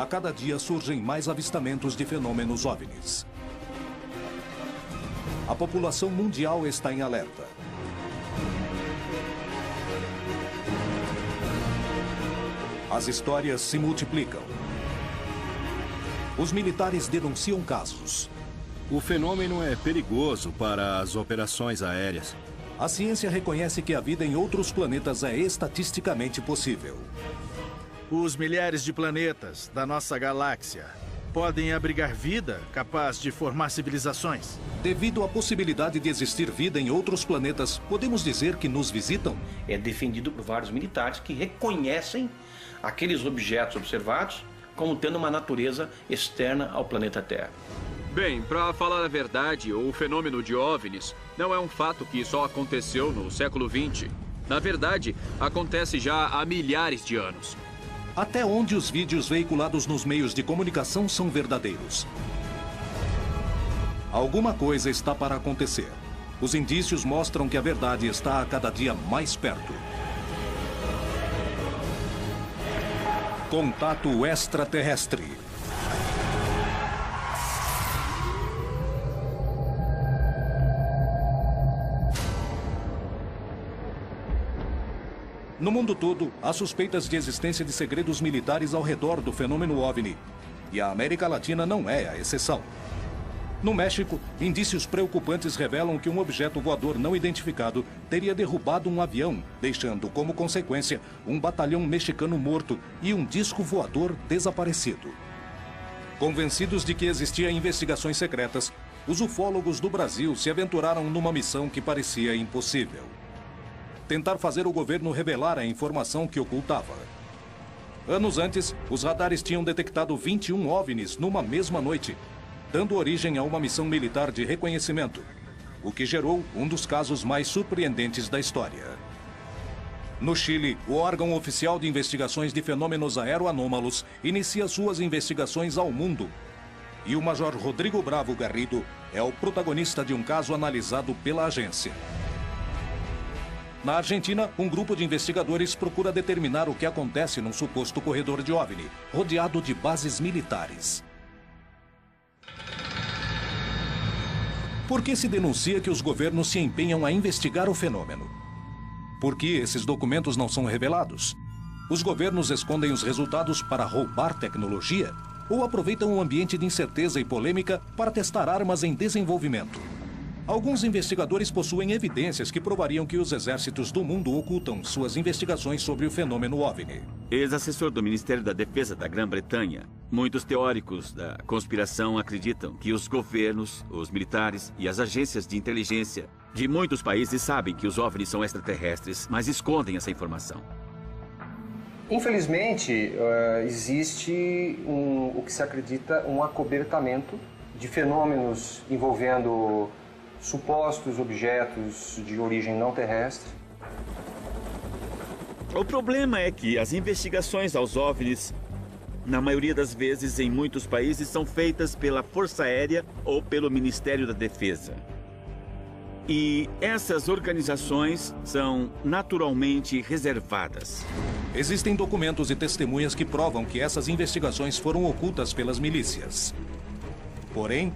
a cada dia surgem mais avistamentos de fenômenos OVNIs. A população mundial está em alerta. As histórias se multiplicam. Os militares denunciam casos. O fenômeno é perigoso para as operações aéreas. A ciência reconhece que a vida em outros planetas é estatisticamente possível. Os milhares de planetas da nossa galáxia podem abrigar vida capaz de formar civilizações. Devido à possibilidade de existir vida em outros planetas, podemos dizer que nos visitam? É defendido por vários militares que reconhecem aqueles objetos observados como tendo uma natureza externa ao planeta Terra. Bem, para falar a verdade, o fenômeno de OVNIs não é um fato que só aconteceu no século XX. Na verdade, acontece já há milhares de anos. Até onde os vídeos veiculados nos meios de comunicação são verdadeiros? Alguma coisa está para acontecer. Os indícios mostram que a verdade está a cada dia mais perto. Contato extraterrestre. No mundo todo, há suspeitas de existência de segredos militares ao redor do fenômeno OVNI. E a América Latina não é a exceção. No México, indícios preocupantes revelam que um objeto voador não identificado teria derrubado um avião, deixando como consequência um batalhão mexicano morto e um disco voador desaparecido. Convencidos de que existiam investigações secretas, os ufólogos do Brasil se aventuraram numa missão que parecia impossível: tentar fazer o governo revelar a informação que ocultava. Anos antes, os radares tinham detectado 21 OVNIs numa mesma noite, dando origem a uma missão militar de reconhecimento, o que gerou um dos casos mais surpreendentes da história. No Chile, o órgão oficial de investigações de fenômenos aeroanômalos inicia suas investigações ao mundo. E o Major Rodrigo Bravo Garrido é o protagonista de um caso analisado pela agência. Na Argentina, um grupo de investigadores procura determinar o que acontece num suposto corredor de OVNI, rodeado de bases militares. Por que se denuncia que os governos se empenham a investigar o fenômeno? Por que esses documentos não são revelados? Os governos escondem os resultados para roubar tecnologia? Ou aproveitam um ambiente de incerteza e polêmica para testar armas em desenvolvimento? Alguns investigadores possuem evidências que provariam que os exércitos do mundo ocultam suas investigações sobre o fenômeno OVNI. Ex-assessor do Ministério da Defesa da Grã-Bretanha, muitos teóricos da conspiração acreditam que os governos, os militares e as agências de inteligência de muitos países sabem que os OVNIs são extraterrestres, mas escondem essa informação. Infelizmente, existe o que se acredita um acobertamento de fenômenos envolvendo supostos objetos de origem não terrestre. O problema é que as investigações aos OVNIs, na maioria das vezes em muitos países, são feitas pela Força Aérea ou pelo Ministério da Defesa. E essas organizações são naturalmente reservadas. Existem documentos e testemunhas que provam que essas investigações foram ocultas pelas milícias. Porém,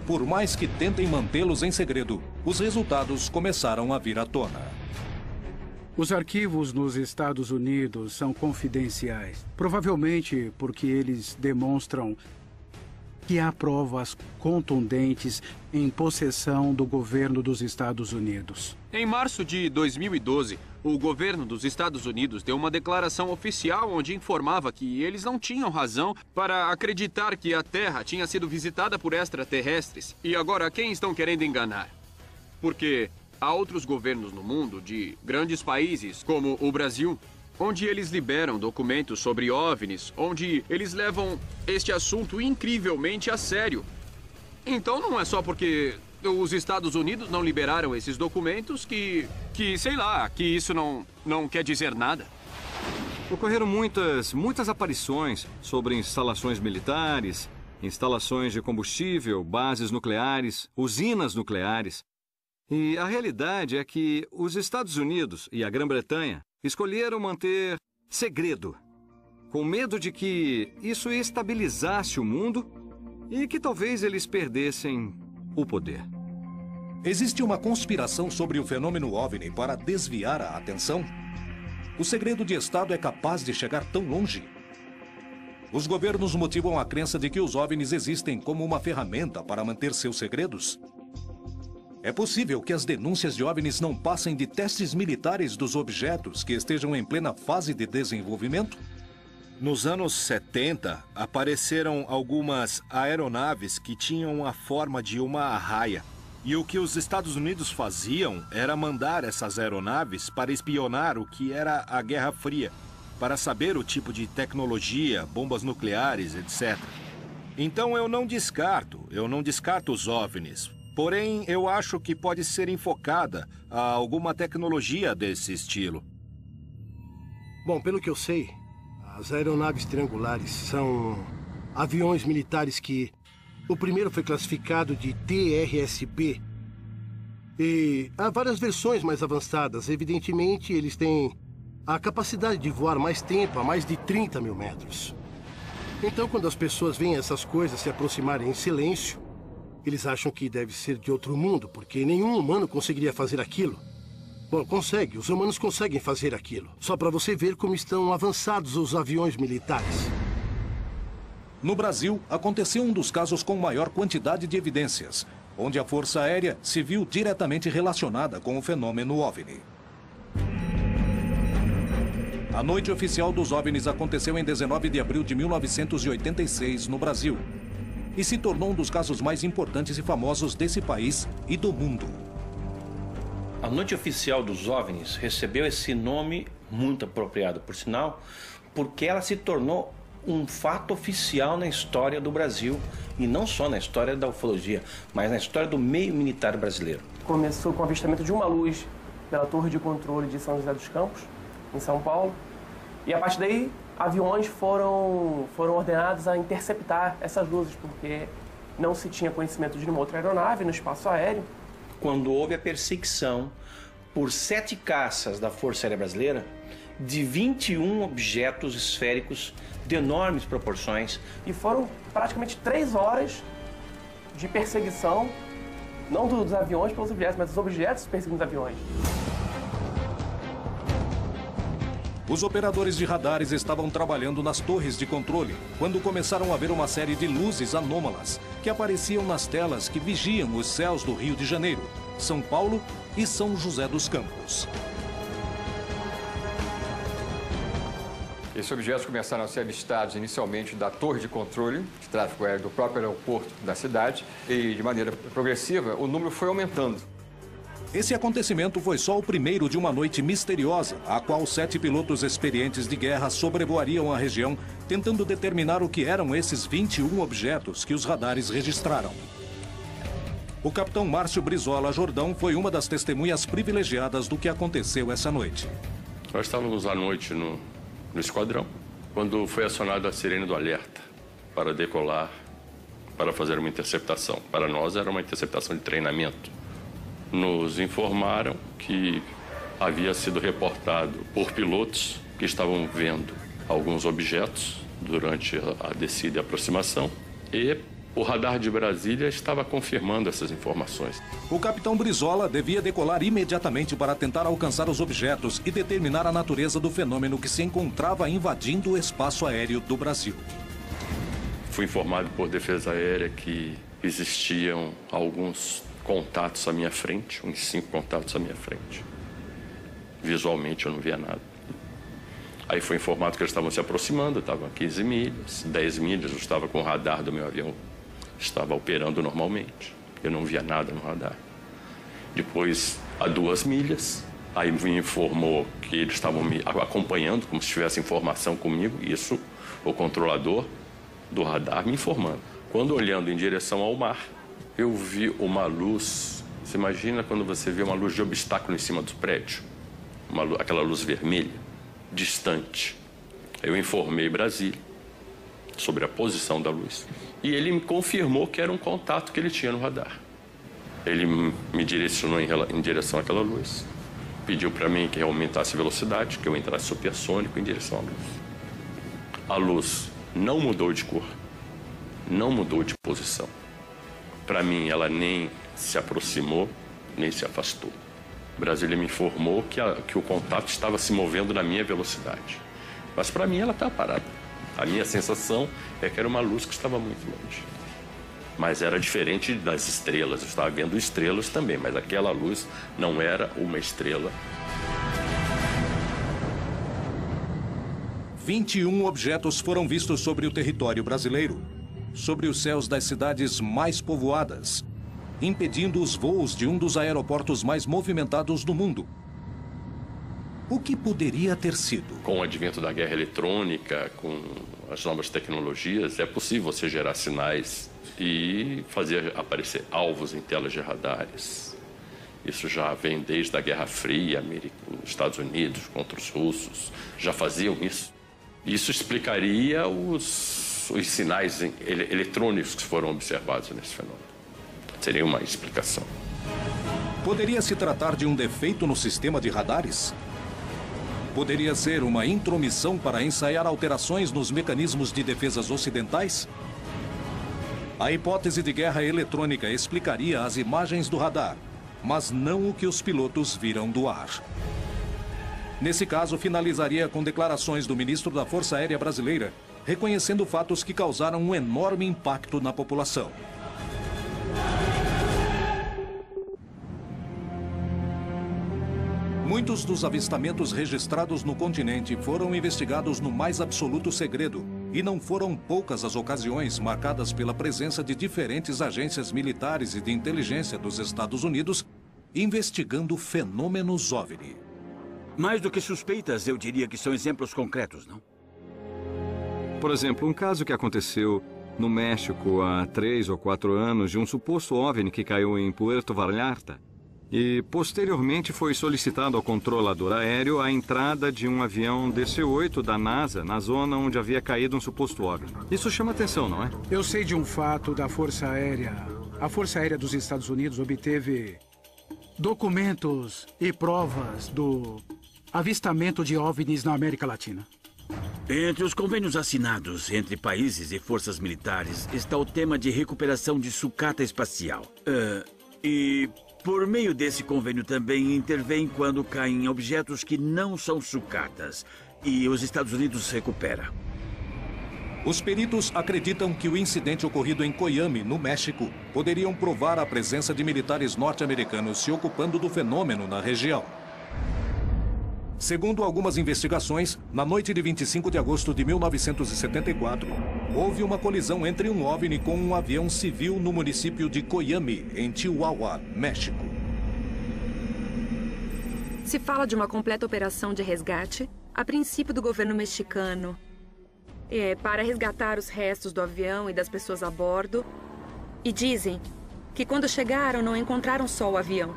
por mais que tentem mantê-los em segredo, os resultados começaram a vir à tona. Os arquivos nos Estados Unidos são confidenciais, provavelmente porque eles demonstram que há provas contundentes em possessão do governo dos Estados Unidos. Em março de 2012, o governo dos Estados Unidos deu uma declaração oficial onde informava que eles não tinham razão para acreditar que a Terra tinha sido visitada por extraterrestres. E agora, quem estão querendo enganar? Porque há outros governos no mundo, de grandes países, como o Brasil, onde eles liberam documentos sobre OVNIs, onde eles levam este assunto incrivelmente a sério. Então não é só porque os Estados Unidos não liberaram esses documentos que sei lá, que isso não quer dizer nada. Ocorreram muitas aparições sobre instalações militares, instalações de combustível, bases nucleares, usinas nucleares. E a realidade é que os Estados Unidos e a Grã-Bretanha escolheram manter segredo com medo de que isso estabilizasse o mundo e que talvez eles perdessem o poder. Existe uma conspiração sobre o fenômeno OVNI para desviar a atenção? O segredo de Estado é capaz de chegar tão longe? Os governos motivam a crença de que os OVNIs existem como uma ferramenta para manter seus segredos? É possível que as denúncias de OVNIs não passem de testes militares dos objetos que estejam em plena fase de desenvolvimento? Nos anos 70, apareceram algumas aeronaves que tinham a forma de uma arraia. E o que os Estados Unidos faziam era mandar essas aeronaves para espionar o que era a Guerra Fria, para saber o tipo de tecnologia, bombas nucleares, etc. Então eu não descarto os OVNIs. Porém, eu acho que pode ser enfocada a alguma tecnologia desse estilo. Bom, pelo que eu sei, as aeronaves triangulares são aviões militares que... O primeiro foi classificado de TRSP. E há várias versões mais avançadas. Evidentemente, eles têm a capacidade de voar mais tempo, a mais de 30 mil metros. Então, quando as pessoas veem essas coisas se aproximarem em silêncio, eles acham que deve ser de outro mundo, porque nenhum humano conseguiria fazer aquilo. Bom, consegue. Os humanos conseguem fazer aquilo. Só para você ver como estão avançados os aviões militares. No Brasil, aconteceu um dos casos com maior quantidade de evidências, onde a Força Aérea se viu diretamente relacionada com o fenômeno OVNI. A noite oficial dos OVNIs aconteceu em 19 de abril de 1986, no Brasil, e se tornou um dos casos mais importantes e famosos desse país e do mundo. A noite oficial dos OVNIs recebeu esse nome muito apropriado, por sinal, porque ela se tornou um fato oficial na história do Brasil, e não só na história da ufologia, mas na história do meio militar brasileiro. Começou com o avistamento de uma luz pela torre de controle de São José dos Campos, em São Paulo, e a partir daí aviões foram ordenados a interceptar essas luzes, porque não se tinha conhecimento de nenhuma outra aeronave no espaço aéreo. Quando houve a perseguição por 7 caças da Força Aérea Brasileira, de 21 objetos esféricos de enormes proporções. E foram praticamente 3 horas de perseguição, não dos aviões pelos objetos, mas dos objetos perseguindo os aviões. Os operadores de radares estavam trabalhando nas torres de controle, quando começaram a ver uma série de luzes anômalas que apareciam nas telas que vigiam os céus do Rio de Janeiro, São Paulo e São José dos Campos. Esses objetos começaram a ser avistados inicialmente da torre de controle de tráfego aéreo do próprio aeroporto da cidade e, de maneira progressiva, o número foi aumentando. Esse acontecimento foi só o primeiro de uma noite misteriosa, a qual 7 pilotos experientes de guerra sobrevoariam a região, tentando determinar o que eram esses 21 objetos que os radares registraram. O capitão Márcio Brizola Jordão foi uma das testemunhas privilegiadas do que aconteceu essa noite. Nós estávamos à noite no esquadrão, quando foi acionada a sirene do alerta para decolar, para fazer uma interceptação. Para nós era uma interceptação de treinamento. Nos informaram que havia sido reportado por pilotos que estavam vendo alguns objetos durante a descida e aproximação, e o radar de Brasília estava confirmando essas informações. O capitão Brizola devia decolar imediatamente para tentar alcançar os objetos e determinar a natureza do fenômeno que se encontrava invadindo o espaço aéreo do Brasil. Fui informado por Defesa Aérea que existiam alguns contatos à minha frente, uns 5 contatos à minha frente. Visualmente eu não via nada. Aí foi informado que eles estavam se aproximando, estavam a 15 milhas, 10 milhas, eu estava com o radar do meu avião, estava operando normalmente. Eu não via nada no radar. Depois, a 2 milhas, aí me informou que eles estavam me acompanhando, como se tivesse informação comigo, isso o controlador do radar me informando. Quando olhando em direção ao mar, eu vi uma luz. Você imagina quando você vê uma luz de obstáculo em cima do prédio? Aquela luz vermelha, distante. Eu informei Brasília sobre a posição da luz. E ele me confirmou que era um contato que ele tinha no radar. Ele me direcionou em direção àquela luz. Pediu para mim que eu aumentasse a velocidade, que eu entrasse supersônico em direção à luz. A luz não mudou de cor, não mudou de posição. Para mim, ela nem se aproximou, nem se afastou. Brasília me informou que o contato estava se movendo na minha velocidade. Mas para mim ela estava parada. A minha sensação é que era uma luz que estava muito longe. Mas era diferente das estrelas. Eu estava vendo estrelas também, mas aquela luz não era uma estrela. 21 objetos foram vistos sobre o território brasileiro, sobre os céus das cidades mais povoadas, impedindo os voos de um dos aeroportos mais movimentados do mundo. O que poderia ter sido? Com o advento da guerra eletrônica, com as novas tecnologias, é possível você gerar sinais e fazer aparecer alvos em telas de radares. Isso já vem desde a Guerra Fria, os Estados Unidos contra os russos, já faziam isso. Isso explicaria os sinais eletrônicos que foram observados nesse fenômeno. Seria uma explicação. Poderia se tratar de um defeito no sistema de radares? Poderia ser uma intromissão para ensaiar alterações nos mecanismos de defesas ocidentais? A hipótese de guerra eletrônica explicaria as imagens do radar, mas não o que os pilotos viram do ar. Nesse caso, finalizaria com declarações do ministro da Força Aérea Brasileira, reconhecendo fatos que causaram um enorme impacto na população. Muitos dos avistamentos registrados no continente foram investigados no mais absoluto segredo, e não foram poucas as ocasiões marcadas pela presença de diferentes agências militares e de inteligência dos Estados Unidos investigando fenômenos OVNI. Mais do que suspeitas, eu diria que são exemplos concretos, não? Por exemplo, um caso que aconteceu no México há 3 ou 4 anos de um suposto OVNI que caiu em Puerto Vallarta e, posteriormente, foi solicitado ao controlador aéreo a entrada de um avião DC-8 da NASA na zona onde havia caído um suposto OVNI. Isso chama atenção, não é? Eu sei de um fato da Força Aérea. A Força Aérea dos Estados Unidos obteve documentos e provas do avistamento de OVNIs na América Latina. Entre os convênios assinados entre países e forças militares está o tema de recuperação de sucata espacial. E por meio desse convênio também intervém quando caem objetos que não são sucatas e os Estados Unidos recupera. Os peritos acreditam que o incidente ocorrido em Coyame, no México, poderiam provar a presença de militares norte-americanos se ocupando do fenômeno na região. Segundo algumas investigações, na noite de 25 de agosto de 1974, houve uma colisão entre um OVNI com um avião civil no município de Coyame, em Chihuahua, México. Se fala de uma completa operação de resgate, a princípio do governo mexicano, para resgatar os restos do avião e das pessoas a bordo. E dizem que quando chegaram não encontraram só o avião,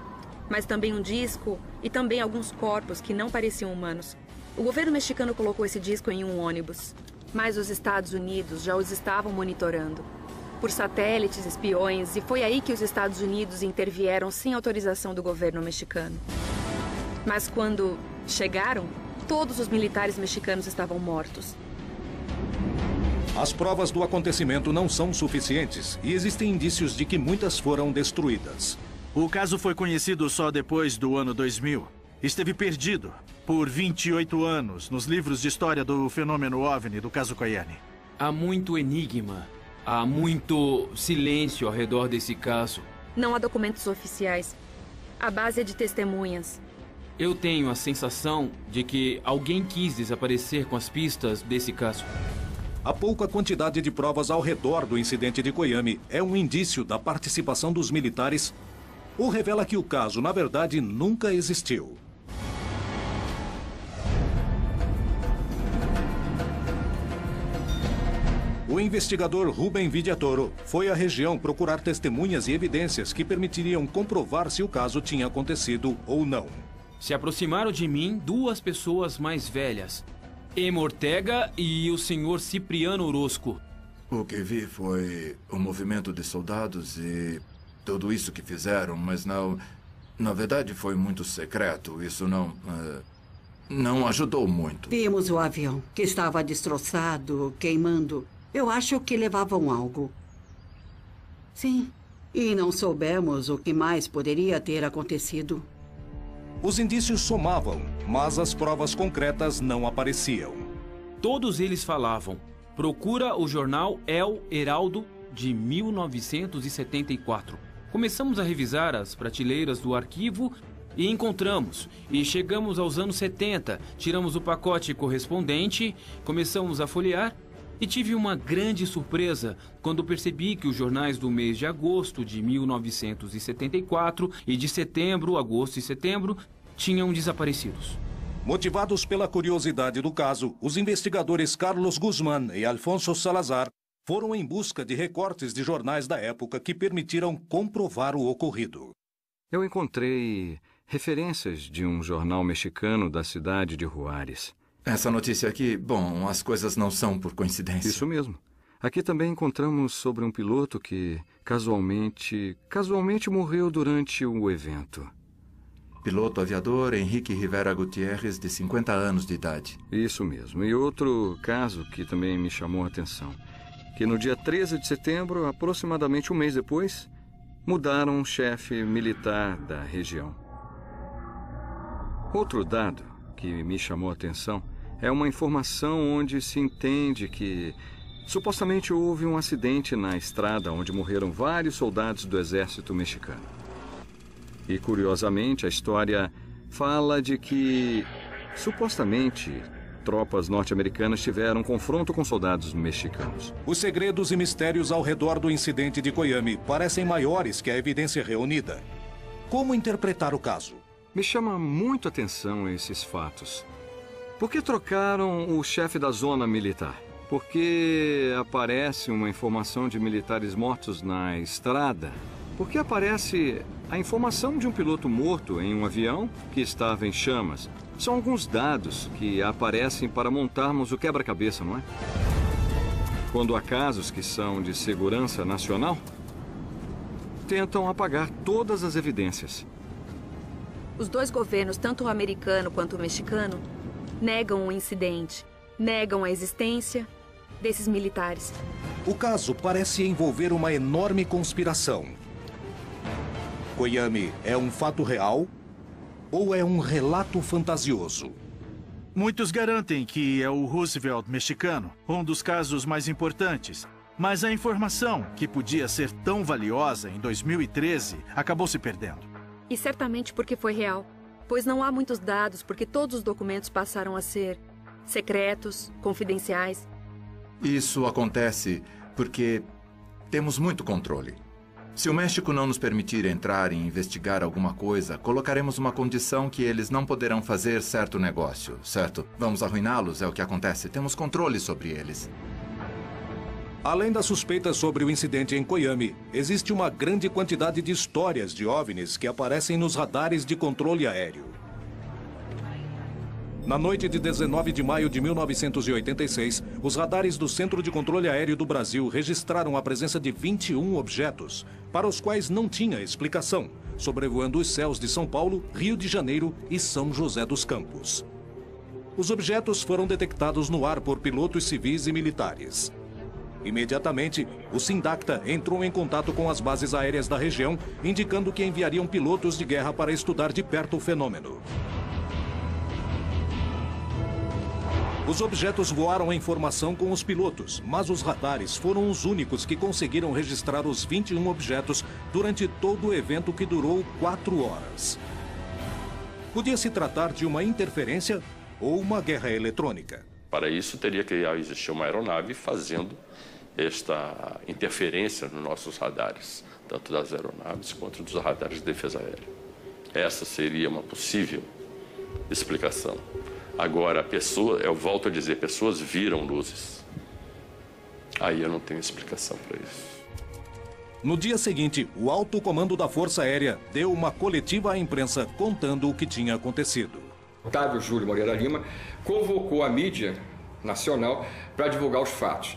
mas também um disco e também alguns corpos que não pareciam humanos. O governo mexicano colocou esse disco em um ônibus, mas os Estados Unidos já os estavam monitorando por satélites, espiões, e foi aí que os Estados Unidos intervieram sem autorização do governo mexicano. Mas quando chegaram, todos os militares mexicanos estavam mortos. As provas do acontecimento não são suficientes e existem indícios de que muitas foram destruídas. O caso foi conhecido só depois do ano 2000. Esteve perdido por 28 anos nos livros de história do fenômeno OVNI do caso Coyame. Há muito enigma, há muito silêncio ao redor desse caso. Não há documentos oficiais. A base é de testemunhas. Eu tenho a sensação de que alguém quis desaparecer com as pistas desse caso. A pouca quantidade de provas ao redor do incidente de Coyame é um indício da participação dos militares ou revela que o caso, na verdade, nunca existiu. O investigador Rubem Vidiatoro foi à região procurar testemunhas e evidências que permitiriam comprovar se o caso tinha acontecido ou não. Se aproximaram de mim 2 pessoas mais velhas, Emma Ortega e o senhor Cipriano Orozco. O que vi foi o movimento de soldados e tudo isso que fizeram, mas não... Na verdade, foi muito secreto. Isso não... não ajudou muito. Vimos o avião, que estava destroçado, queimando. Eu acho que levavam algo. Sim. E não soubemos o que mais poderia ter acontecido. Os indícios somavam, mas as provas concretas não apareciam. Todos eles falavam: procura o jornal El Heraldo de 1974. Começamos a revisar as prateleiras do arquivo e encontramos. E chegamos aos anos 70, tiramos o pacote correspondente, começamos a folhear e tive uma grande surpresa quando percebi que os jornais do mês de agosto de 1974 e de setembro, agosto e setembro, tinham desaparecidos. Motivados pela curiosidade do caso, os investigadores Carlos Guzmán e Alfonso Salazar foram em busca de recortes de jornais da época que permitiram comprovar o ocorrido. Eu encontrei referências de um jornal mexicano da cidade de Juárez. Essa notícia aqui, bom, as coisas não são por coincidência. Isso mesmo. Aqui também encontramos sobre um piloto que casualmente morreu durante o evento. Piloto aviador Henrique Rivera Gutierrez, de 50 anos de idade. Isso mesmo. E outro caso que também me chamou a atenção, que no dia 13 de setembro, aproximadamente um mês depois, mudaram um chefe militar da região. Outro dado que me chamou a atenção é uma informação onde se entende que supostamente houve um acidente na estrada onde morreram vários soldados do exército mexicano. E, curiosamente, a história fala de que, supostamente, tropas norte-americanas tiveram um confronto com soldados mexicanos. Os segredos e mistérios ao redor do incidente de Coiame parecem maiores que a evidência reunida. Como interpretar o caso? Me chama muito a atenção esses fatos. Por que trocaram o chefe da zona militar? Por que aparece uma informação de militares mortos na estrada? Por que aparece a informação de um piloto morto em um avião que estava em chamas? São alguns dados que aparecem para montarmos o quebra-cabeça, não é? Quando há casos que são de segurança nacional, tentam apagar todas as evidências. Os dois governos, tanto o americano quanto o mexicano, negam o incidente, negam a existência desses militares. O caso parece envolver uma enorme conspiração. Coiame é um fato real ou é um relato fantasioso? Muitos garantem que é o Roosevelt mexicano, um dos casos mais importantes. Mas a informação, que podia ser tão valiosa em 2013, acabou se perdendo. E certamente porque foi real, pois não há muitos dados porque todos os documentos passaram a ser secretos, confidenciais. Isso acontece porque temos muito controle. Se o México não nos permitir entrar e investigar alguma coisa, colocaremos uma condição que eles não poderão fazer certo negócio, certo? Vamos arruiná-los, é o que acontece. Temos controle sobre eles. Além das suspeitas sobre o incidente em Coiame, existe uma grande quantidade de histórias de OVNIs que aparecem nos radares de controle aéreo. Na noite de 19 de maio de 1986, os radares do Centro de Controle Aéreo do Brasil registraram a presença de 21 objetos, para os quais não tinha explicação, sobrevoando os céus de São Paulo, Rio de Janeiro e São José dos Campos. Os objetos foram detectados no ar por pilotos civis e militares. Imediatamente, o Sindacta entrou em contato com as bases aéreas da região, indicando que enviariam pilotos de guerra para estudar de perto o fenômeno. Os objetos voaram em formação com os pilotos, mas os radares foram os únicos que conseguiram registrar os 21 objetos durante todo o evento, que durou 4 horas. Podia se tratar de uma interferência ou uma guerra eletrônica. Para isso, teria que existir uma aeronave fazendo esta interferência nos nossos radares, tanto das aeronaves quanto dos radares de defesa aérea. Essa seria uma possível explicação. Agora, eu volto a dizer, pessoas viram luzes. Aí eu não tenho explicação para isso. No dia seguinte, o alto comando da Força Aérea deu uma coletiva à imprensa contando o que tinha acontecido. Otávio Júlio Moreira Lima convocou a mídia nacional para divulgar os fatos.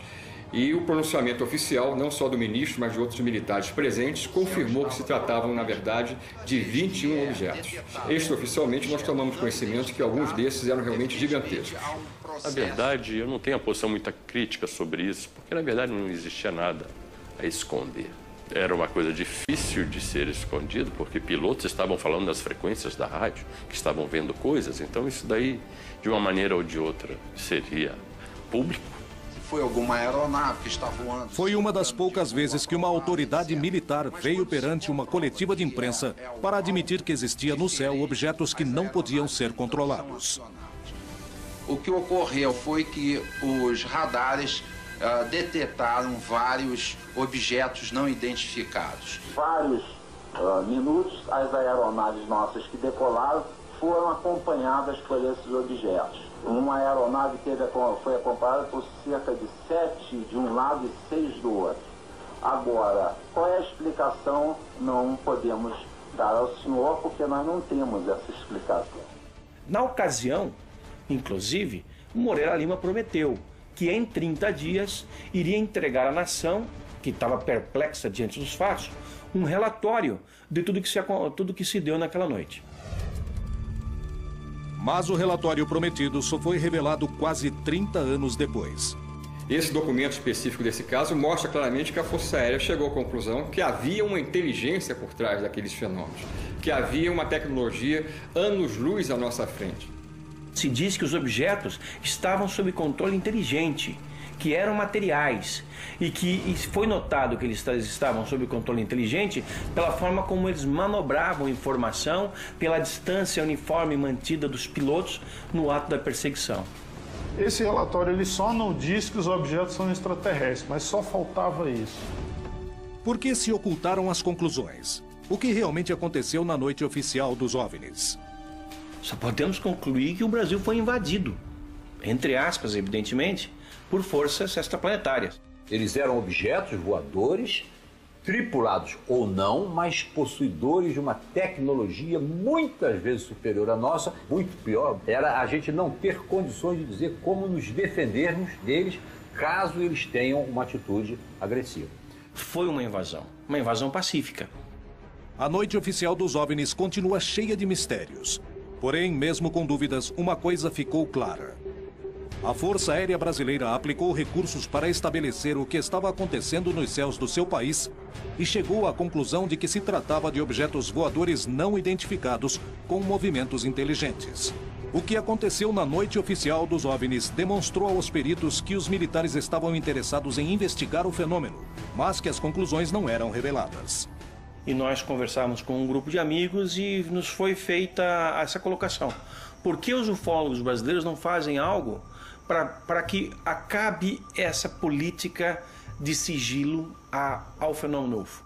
E o pronunciamento oficial, não só do ministro, mas de outros militares presentes, confirmou que se tratavam, na verdade, de 21 objetos. Extraoficialmente, nós tomamos conhecimento que alguns desses eram realmente gigantescos. Na verdade, eu não tenho uma posição muito crítica sobre isso, porque, na verdade, não existia nada a esconder. Era uma coisa difícil de ser escondido, porque pilotos estavam falando das frequências da rádio, que estavam vendo coisas, então isso daí, de uma maneira ou de outra, seria público. Foi alguma aeronave que está voando. Foi uma das poucas vezes que uma autoridade militar veio perante uma coletiva de imprensa para admitir que existia no céu objetos que não podiam ser controlados. O que ocorreu foi que os radares detectaram vários objetos não identificados. Vários minutos, as aeronaves nossas que decolaram foram acompanhadas por esses objetos. Uma aeronave foi acompanhada por cerca de 7 de um lado e 6 do outro. Agora, qual é a explicação? Não podemos dar ao senhor, porque nós não temos essa explicação. Na ocasião, inclusive, Moreira Lima prometeu que em 30 dias iria entregar à nação, que estava perplexa diante dos fatos, um relatório de tudo que se deu naquela noite. Mas o relatório prometido só foi revelado quase 30 anos depois. Esse documento específico desse caso mostra claramente que a Força Aérea chegou à conclusão que havia uma inteligência por trás daqueles fenômenos, que havia uma tecnologia anos-luz à nossa frente. Se diz que os objetos estavam sob controle inteligente, que eram materiais, e que foi notado que eles estavam sob controle inteligente pela forma como eles manobravam informação, pela distância uniforme mantida dos pilotos no ato da perseguição. Esse relatório ele só não diz que os objetos são extraterrestres, mas só faltava isso. Por que se ocultaram as conclusões? O que realmente aconteceu na noite oficial dos OVNIs? Só podemos concluir que o Brasil foi invadido, entre aspas, evidentemente, por forças extraplanetárias. Eles eram objetos voadores, tripulados ou não, mas possuidores de uma tecnologia muitas vezes superior à nossa. Muito pior era a gente não ter condições de dizer como nos defendermos deles caso eles tenham uma atitude agressiva. Foi uma invasão pacífica. A noite oficial dos OVNIs continua cheia de mistérios. Porém, mesmo com dúvidas, uma coisa ficou clara. A Força Aérea Brasileira aplicou recursos para estabelecer o que estava acontecendo nos céus do seu país e chegou à conclusão de que se tratava de objetos voadores não identificados com movimentos inteligentes. O que aconteceu na noite oficial dos OVNIs demonstrou aos peritos que os militares estavam interessados em investigar o fenômeno, mas que as conclusões não eram reveladas. E nós conversávamos com um grupo de amigos e nos foi feita essa colocação. Por que os ufólogos brasileiros não fazem algo para que acabe essa política de sigilo ao fenômeno UFO?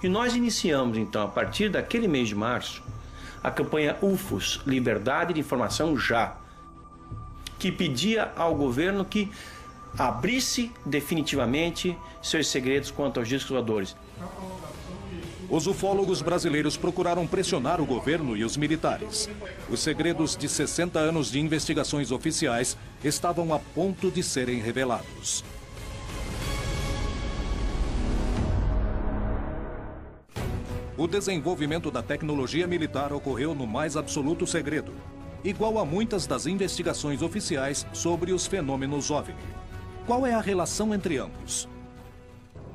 E nós iniciamos, então, a partir daquele mês de março, a campanha UFOs, Liberdade de Informação Já, que pedia ao governo que abrisse definitivamente seus segredos quanto aos discos voadores. Os ufólogos brasileiros procuraram pressionar o governo e os militares. Os segredos de 60 anos de investigações oficiais estavam a ponto de serem revelados. O desenvolvimento da tecnologia militar ocorreu no mais absoluto segredo, igual a muitas das investigações oficiais sobre os fenômenos OVNI. Qual é a relação entre ambos?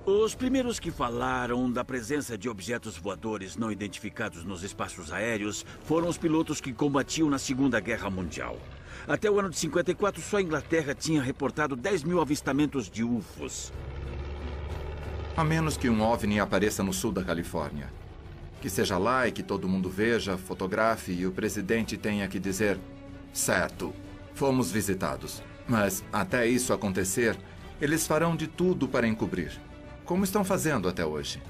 Os primeiros que falaram da presença de objetos voadores não identificados nos espaços aéreos foram os pilotos que combatiam na Segunda Guerra Mundial. Até o ano de 54, só a Inglaterra tinha reportado 10 mil avistamentos de UFOs. A menos que um OVNI apareça no sul da Califórnia. Que seja lá e que todo mundo veja, fotografe e o presidente tenha que dizer: certo, fomos visitados. Mas até isso acontecer, eles farão de tudo para encobrir. Como estão fazendo até hoje?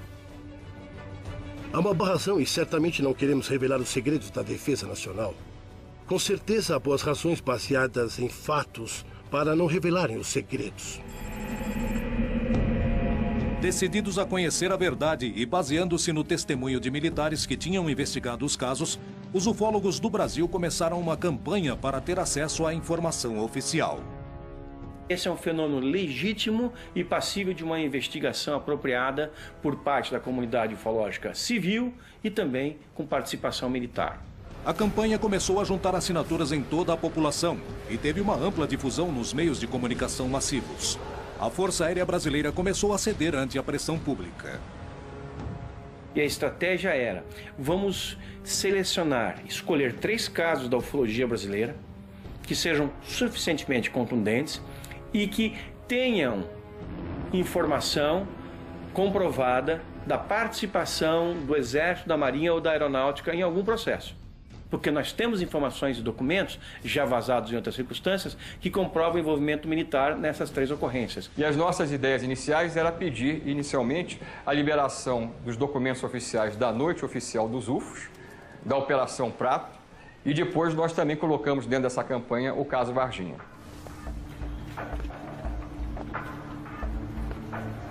Há uma barração e certamente não queremos revelar os segredos da defesa nacional. Com certeza há boas razões baseadas em fatos para não revelarem os segredos. Decididos a conhecer a verdade e baseando-se no testemunho de militares que tinham investigado os casos, os ufólogos do Brasil começaram uma campanha para ter acesso à informação oficial. Esse é um fenômeno legítimo e passível de uma investigação apropriada por parte da comunidade ufológica civil e também com participação militar. A campanha começou a juntar assinaturas em toda a população e teve uma ampla difusão nos meios de comunicação massivos. A Força Aérea Brasileira começou a ceder ante a pressão pública. E a estratégia era, vamos selecionar, escolher 3 casos da ufologia brasileira que sejam suficientemente contundentes e que tenham informação comprovada da participação do Exército, da Marinha ou da Aeronáutica em algum processo. Porque nós temos informações e documentos, já vazados em outras circunstâncias, que comprovam o envolvimento militar nessas 3 ocorrências. E as nossas ideias iniciais era pedir, inicialmente, a liberação dos documentos oficiais da Noite Oficial dos UFOs, da Operação Prato, e depois nós também colocamos dentro dessa campanha o caso Varginha.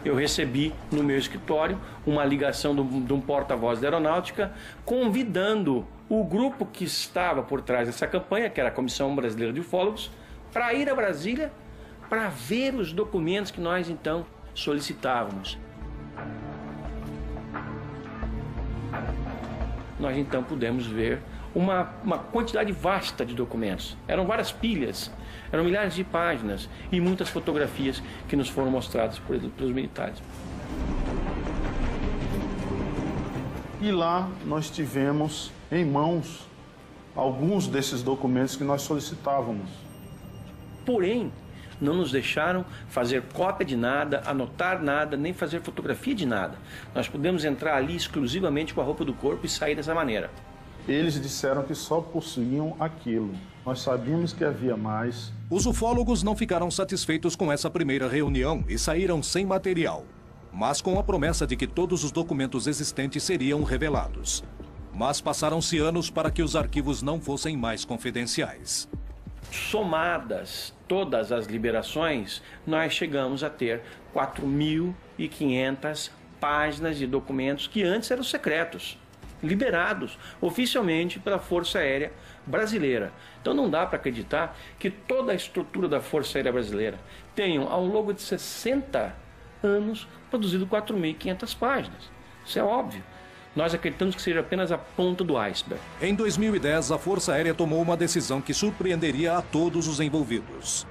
Eu recebi no meu escritório uma ligação de um porta-voz da Aeronáutica convidando o grupo que estava por trás dessa campanha, que era a Comissão Brasileira de Ufólogos, para ir a Brasília para ver os documentos que nós então solicitávamos. Nós então pudemos ver uma quantidade vasta de documentos. Eram várias pilhas, eram milhares de páginas e muitas fotografias que nos foram mostradas pelos militares. E lá nós tivemos em mãos alguns desses documentos que nós solicitávamos. Porém, não nos deixaram fazer cópia de nada, anotar nada, nem fazer fotografia de nada. Nós pudemos entrar ali exclusivamente com a roupa do corpo e sair dessa maneira. Eles disseram que só possuíam aquilo. Nós sabíamos que havia mais. Os ufólogos não ficaram satisfeitos com essa primeira reunião e saíram sem material, mas com a promessa de que todos os documentos existentes seriam revelados. Mas passaram-se anos para que os arquivos não fossem mais confidenciais. Somadas todas as liberações, nós chegamos a ter 4.500 páginas de documentos que antes eram secretos, liberados oficialmente pela Força Aérea Brasileira. Então não dá para acreditar que toda a estrutura da Força Aérea Brasileira tenha, ao longo de 60 anos, produzido 4.500 páginas. Isso é óbvio. Nós acreditamos que seja apenas a ponta do iceberg. Em 2010, a Força Aérea tomou uma decisão que surpreenderia a todos os envolvidos.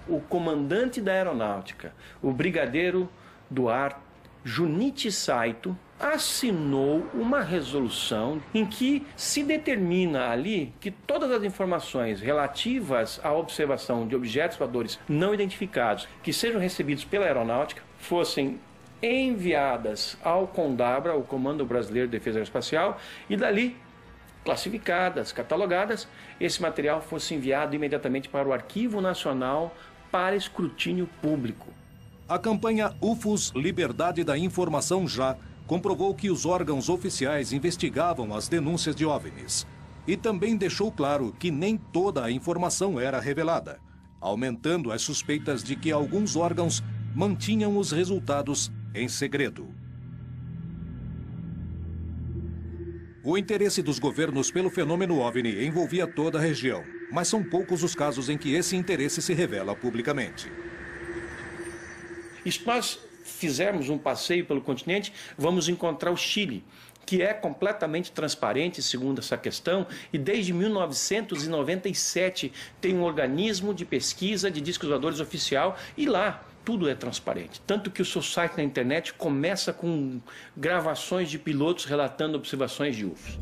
O comandante da Aeronáutica, o brigadeiro do ar Junichi Saito, assinou uma resolução em que se determina ali que todas as informações relativas à observação de objetos voadores não identificados que sejam recebidos pela Aeronáutica fossem enviadas ao CONDABRA, o Comando Brasileiro de Defesa Aeroespacial, e dali, classificadas, catalogadas, esse material fosse enviado imediatamente para o Arquivo Nacional para escrutínio público. A campanha UFOS Liberdade da Informação Já comprovou que os órgãos oficiais investigavam as denúncias de OVNIs e também deixou claro que nem toda a informação era revelada, aumentando as suspeitas de que alguns órgãos mantinham os resultados em segredo. O interesse dos governos pelo fenômeno OVNI envolvia toda a região, mas são poucos os casos em que esse interesse se revela publicamente. E se nós fizermos um passeio pelo continente, vamos encontrar o Chile, que é completamente transparente, segundo essa questão, e desde 1997 tem um organismo de pesquisa de discos voadores oficial, e lá tudo é transparente. Tanto que o seu site na internet começa com gravações de pilotos relatando observações de UFOs.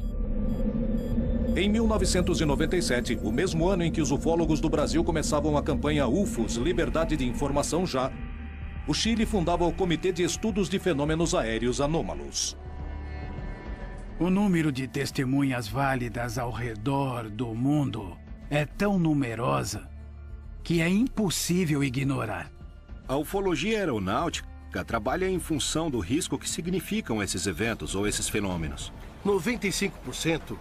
Em 1997, o mesmo ano em que os ufólogos do Brasil começavam a campanha UFOS Liberdade de Informação Já, o Chile fundava o Comitê de Estudos de Fenômenos Aéreos Anômalos. O número de testemunhas válidas ao redor do mundo é tão numerosa que é impossível ignorar. A ufologia aeronáutica trabalha em função do risco que significam esses eventos ou esses fenômenos. 95%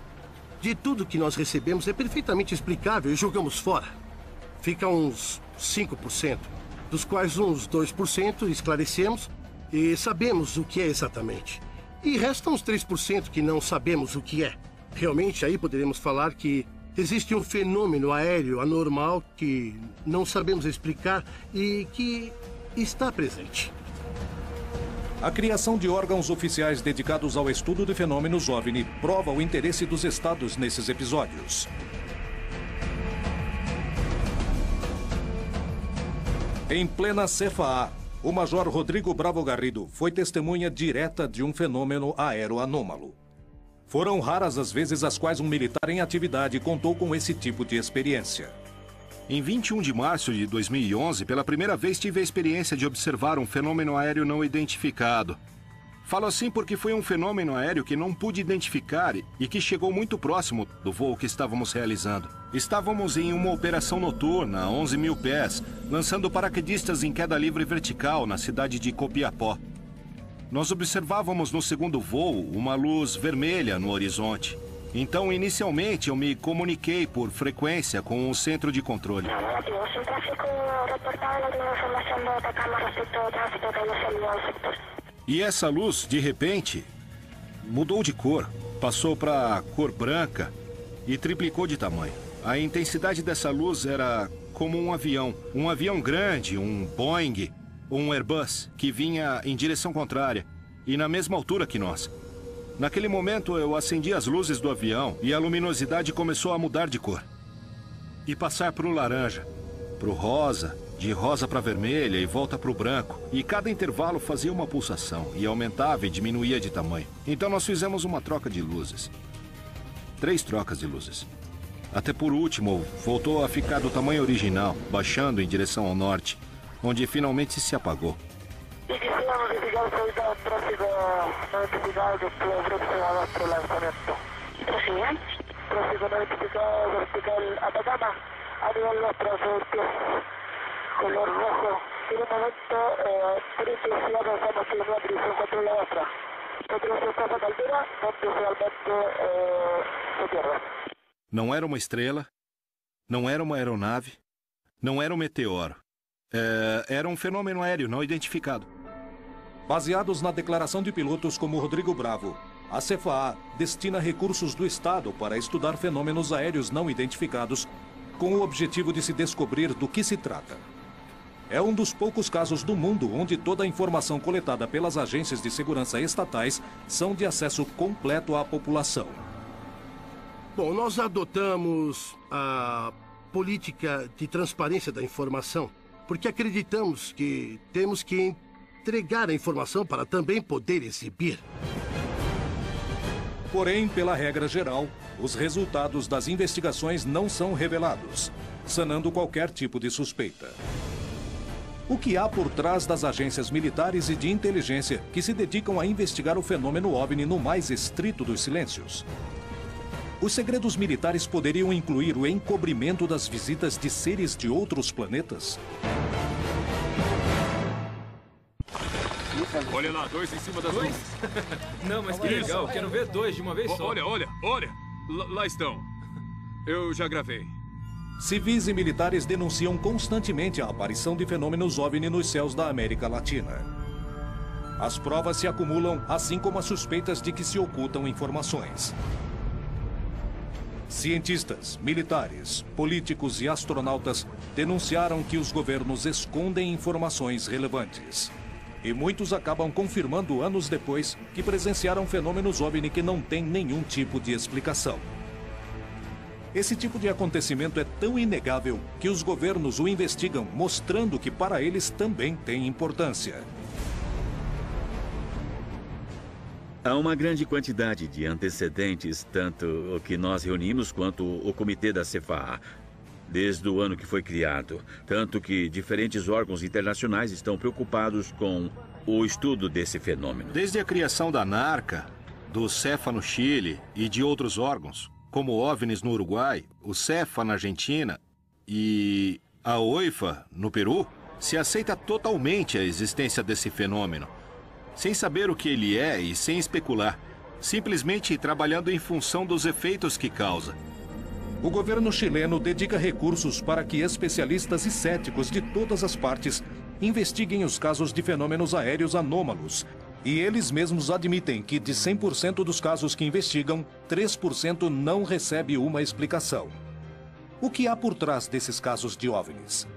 de tudo que nós recebemos é perfeitamente explicável e jogamos fora. Fica uns 5%, dos quais uns 2% esclarecemos e sabemos o que é exatamente. E restam uns 3% que não sabemos o que é. Realmente aí poderemos falar que existe um fenômeno aéreo anormal que não sabemos explicar e que está presente. A criação de órgãos oficiais dedicados ao estudo de fenômenos OVNI prova o interesse dos estados nesses episódios. Em plena CFA, o Major Rodrigo Bravo Garrido foi testemunha direta de um fenômeno aeroanômalo. Foram raras as vezes as quais um militar em atividade contou com esse tipo de experiência. Em 21 de março de 2011, pela primeira vez tive a experiência de observar um fenômeno aéreo não identificado. Falo assim porque foi um fenômeno aéreo que não pude identificar e que chegou muito próximo do voo que estávamos realizando. Estávamos em uma operação noturna a 11 mil pés, lançando paraquedistas em queda livre vertical na cidade de Copiapó. Nós observávamos no segundo voo uma luz vermelha no horizonte. Então, inicialmente, eu me comuniquei por frequência com o centro de controle. E essa luz, de repente, mudou de cor. Passou para cor branca e triplicou de tamanho. A intensidade dessa luz era como um avião grande, um Boeing, um Airbus, que vinha em direção contrária e na mesma altura que nós. Naquele momento, eu acendi as luzes do avião e a luminosidade começou a mudar de cor. E passar para o laranja, para o rosa, de rosa para vermelha e volta para o branco. E cada intervalo fazia uma pulsação e aumentava e diminuía de tamanho. Então nós fizemos uma troca de luzes. 3 trocas de luzes. Até por último, voltou a ficar do tamanho original, baixando em direção ao norte, onde finalmente se apagou. Não era uma estrela, não era uma aeronave, não era um meteoro. Era um fenômeno aéreo não identificado. Baseados na declaração de pilotos como Rodrigo Bravo, a CFA destina recursos do Estado para estudar fenômenos aéreos não identificados com o objetivo de se descobrir do que se trata. É um dos poucos casos do mundo onde toda a informação coletada pelas agências de segurança estatais são de acesso completo à população. Bom, nós adotamos a política de transparência da informação porque acreditamos que temos que entregar a informação para também poder exibir. Porém, pela regra geral, os resultados das investigações não são revelados, sanando qualquer tipo de suspeita. O que há por trás das agências militares e de inteligência que se dedicam a investigar o fenômeno OVNI no mais estrito dos silêncios? Os segredos militares poderiam incluir o encobrimento das visitas de seres de outros planetas? Olha lá, 2 em cima das luzes. Não, mas que legal, quero ver 2 de uma vez só. Olha. Lá estão. Eu já gravei. Civis e militares denunciam constantemente a aparição de fenômenos OVNI nos céus da América Latina. As provas se acumulam, assim como as suspeitas de que se ocultam informações. Cientistas, militares, políticos e astronautas denunciaram que os governos escondem informações relevantes. E muitos acabam confirmando anos depois que presenciaram fenômenos OVNI que não têm nenhum tipo de explicação. Esse tipo de acontecimento é tão inegável que os governos o investigam, mostrando que para eles também tem importância. Há uma grande quantidade de antecedentes, tanto o que nós reunimos quanto o comitê da CFA, desde o ano que foi criado. Tanto que diferentes órgãos internacionais estão preocupados com o estudo desse fenômeno. Desde a criação da NARCA, do CEFA no Chile e de outros órgãos, como o OVNIs no Uruguai, o CEFA na Argentina e a OIFA no Peru, se aceita totalmente a existência desse fenômeno, sem saber o que ele é e sem especular, simplesmente trabalhando em função dos efeitos que causa. O governo chileno dedica recursos para que especialistas e céticos de todas as partes investiguem os casos de fenômenos aéreos anômalos. E eles mesmos admitem que, de 100% dos casos que investigam, 3% não recebe uma explicação. O que há por trás desses casos de OVNIs?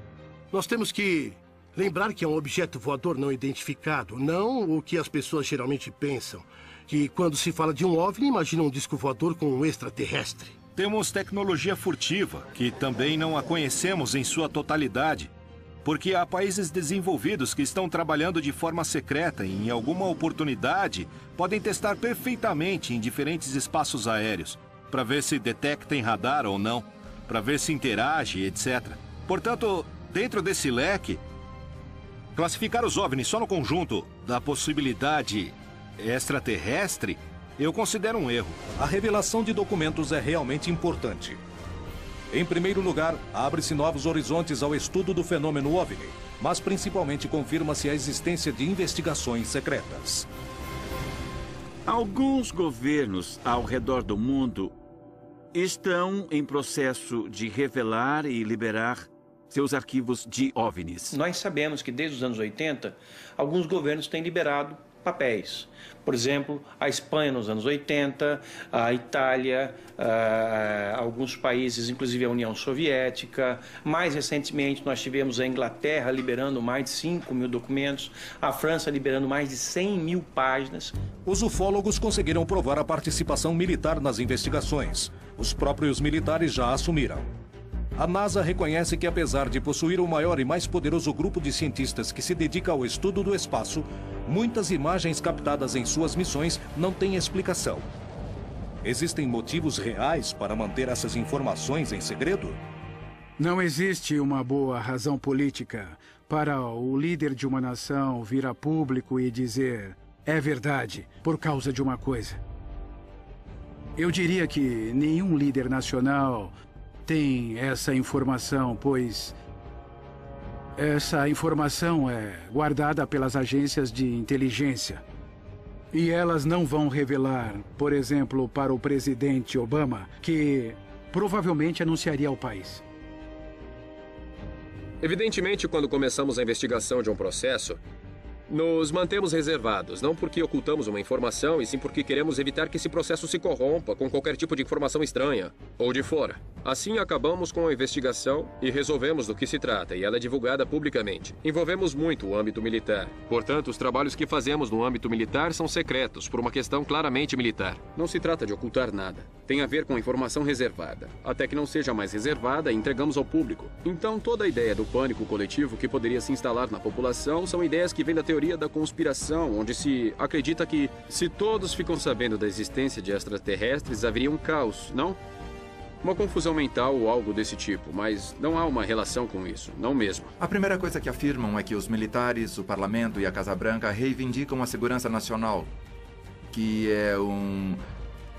Nós temos que lembrar que é um objeto voador não identificado, não o que as pessoas geralmente pensam. Que quando se fala de um OVNI, imagina um disco voador com um extraterrestre. Temos tecnologia furtiva, que também não a conhecemos em sua totalidade. Porque há países desenvolvidos que estão trabalhando de forma secreta e, em alguma oportunidade, podem testar perfeitamente em diferentes espaços aéreos, para ver se detecta em radar ou não, para ver se interage, etc. Portanto, dentro desse leque, classificar os OVNIs só no conjunto da possibilidade extraterrestre, eu considero um erro. A revelação de documentos é realmente importante. Em primeiro lugar, abre-se novos horizontes ao estudo do fenômeno OVNI, mas principalmente confirma-se a existência de investigações secretas. Alguns governos ao redor do mundo estão em processo de revelar e liberar seus arquivos de OVNIs. Nós sabemos que desde os anos 80, alguns governos têm liberado papéis. Por exemplo, a Espanha nos anos 80, a Itália, alguns países, inclusive a União Soviética. Mais recentemente, nós tivemos a Inglaterra liberando mais de 5 mil documentos, a França liberando mais de 100 mil páginas. Os ufólogos conseguiram provar a participação militar nas investigações. Os próprios militares já assumiram. A NASA reconhece que, apesar de possuir o maior e mais poderoso grupo de cientistas que se dedica ao estudo do espaço, muitas imagens captadas em suas missões não têm explicação. Existem motivos reais para manter essas informações em segredo? Não existe uma boa razão política para o líder de uma nação vir a público e dizer é verdade por causa de uma coisa. Eu diria que nenhum líder nacional tem essa informação, pois essa informação é guardada pelas agências de inteligência. E elas não vão revelar, por exemplo, para o presidente Obama, que provavelmente anunciaria ao país. Evidentemente, quando começamos a investigação de um processo, nos mantemos reservados, não porque ocultamos uma informação, e sim porque queremos evitar que esse processo se corrompa com qualquer tipo de informação estranha ou de fora. Assim, acabamos com a investigação e resolvemos do que se trata, e ela é divulgada publicamente. Envolvemos muito o âmbito militar. Portanto, os trabalhos que fazemos no âmbito militar são secretos, por uma questão claramente militar. Não se trata de ocultar nada. Tem a ver com informação reservada. Até que não seja mais reservada, entregamos ao público. Então, toda a ideia do pânico coletivo que poderia se instalar na população são ideias que vêm da teoria da conspiração, onde se acredita que, se todos ficam sabendo da existência de extraterrestres, haveria um caos, não? Uma confusão mental ou algo desse tipo, mas não há uma relação com isso, não mesmo. A primeira coisa que afirmam é que os militares, o parlamento e a Casa Branca reivindicam a segurança nacional, que é um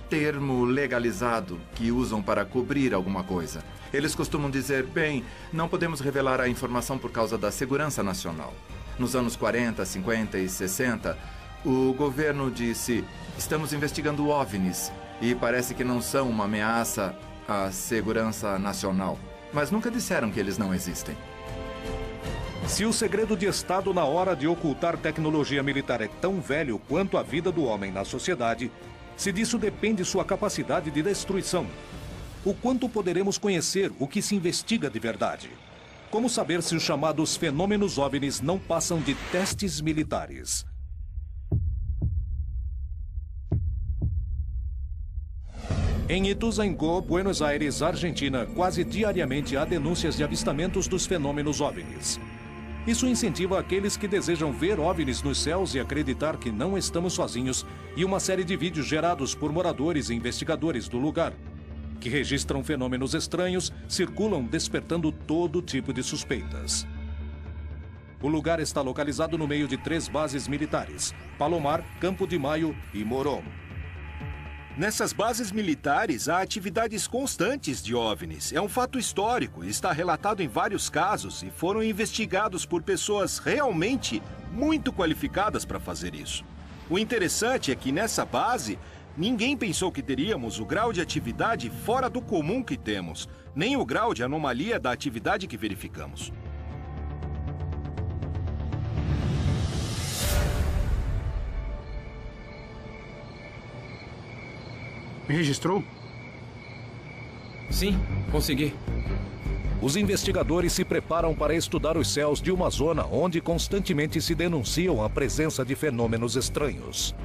termo legalizado que usam para cobrir alguma coisa. Eles costumam dizer, bem, não podemos revelar a informação por causa da segurança nacional. Nos anos 40, 50 e 60, o governo disse, estamos investigando OVNIs e parece que não são uma ameaça à segurança nacional. Mas nunca disseram que eles não existem. Se o segredo de Estado na hora de ocultar tecnologia militar é tão velho quanto a vida do homem na sociedade, se disso depende sua capacidade de destruição, o quanto poderemos conhecer o que se investiga de verdade? Como saber se os chamados fenômenos OVNIs não passam de testes militares? Em Ituzaingó, Buenos Aires, Argentina, quase diariamente há denúncias de avistamentos dos fenômenos OVNIs. Isso incentiva aqueles que desejam ver OVNIs nos céus e acreditar que não estamos sozinhos, e uma série de vídeos gerados por moradores e investigadores do lugar, que registram fenômenos estranhos, circulam despertando todo tipo de suspeitas. O lugar está localizado no meio de 3 bases militares: Palomar, Campo de Maio e Morón. Nessas bases militares, há atividades constantes de OVNIs. É um fato histórico, está relatado em vários casos e foram investigados por pessoas realmente muito qualificadas para fazer isso. O interessante é que nessa base, ninguém pensou que teríamos o grau de atividade fora do comum que temos, nem o grau de anomalia da atividade que verificamos. Registrou? Sim, consegui. Os investigadores se preparam para estudar os céus de uma zona onde constantemente se denunciam a presença de fenômenos estranhos.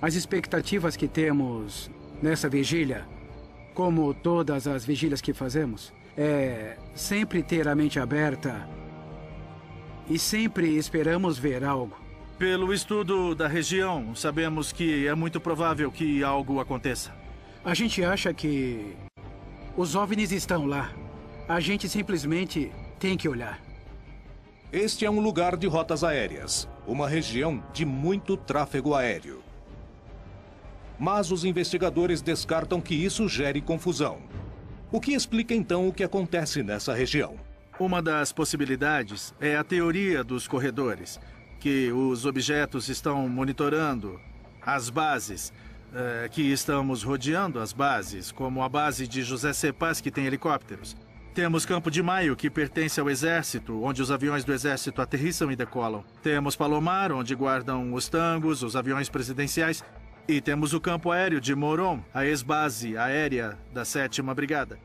As expectativas que temos nessa vigília, como todas as vigílias que fazemos, é sempre ter a mente aberta e sempre esperamos ver algo. Pelo estudo da região, sabemos que é muito provável que algo aconteça. A gente acha que os OVNIs estão lá. A gente simplesmente tem que olhar. Este é um lugar de rotas aéreas, uma região de muito tráfego aéreo. Mas os investigadores descartam que isso gere confusão. O que explica então o que acontece nessa região? Uma das possibilidades é a teoria dos corredores, que os objetos estão monitorando as bases, que estamos rodeando as bases, como a base de José C. Paz, que tem helicópteros. Temos Campo de Maio, que pertence ao Exército, onde os aviões do Exército aterrissam e decolam. Temos Palomar, onde guardam os tangos, os aviões presidenciais. E temos o campo aéreo de Moron, a ex-base aérea da 7ª Brigada,